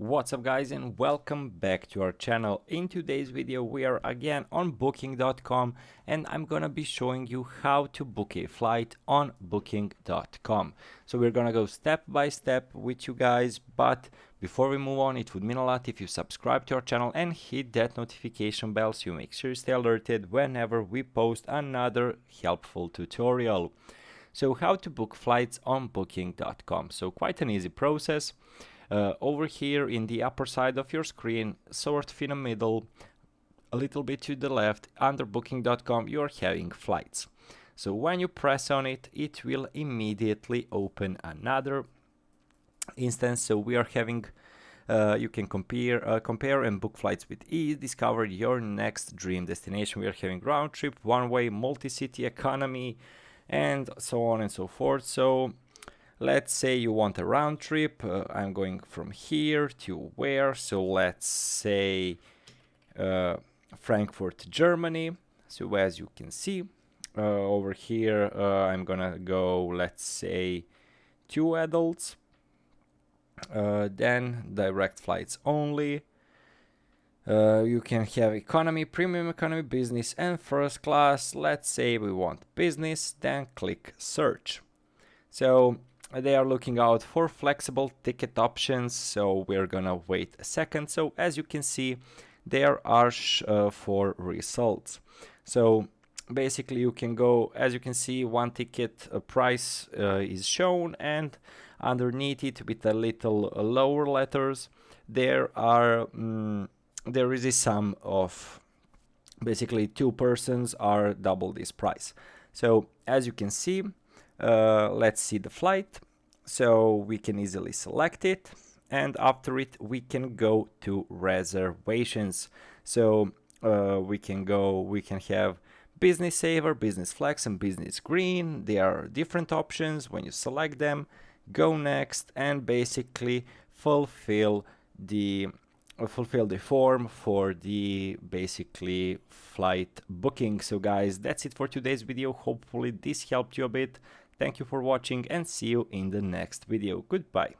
What's up guys, and welcome back to our channel. In today's video we are again on booking.com and I'm gonna be showing you how to book a flight on booking.com. So we're gonna go step by step with you guys, but before we move on, it would mean a lot if you subscribe to our channel and hit that notification bell so you make sure you stay alerted whenever we post another helpful tutorial. So how to book flights on booking.com. So quite an easy process. Over here in the upper side of your screen, sort of in the middle, a little bit to the left, under booking.com, you're having flights. So when you press on it, it will immediately open another instance. So we are having, you can compare and book flights with ease, discover your next dream destination. We are having round trip, one-way, multi-city, economy, and so on and so forth. So let's say you want a round trip. I'm going from here to where? So let's say Frankfurt, Germany. So as you can see over here, I'm gonna go, let's say, 2 adults. Then direct flights only. You can have economy, premium economy, business, and first class. Let's say we want business, then click search. So they are looking out for flexible ticket options, so we're gonna wait a second. So as you can see, there are 4 results. So basically you can go, as you can see, one ticket price is shown, and underneath it with a little lower letters there is a sum of basically 2 persons are double this price. So as you can see, let's see the flight. So we can easily select it, and after it we can go to reservations. So we can have business saver, business flex, and business green. There are different options. When you select them, go next and basically fulfill the form for the basically flight booking. So guys, that's it for today's video. Hopefully this helped you a bit. Thank you for watching and see you in the next video. Goodbye.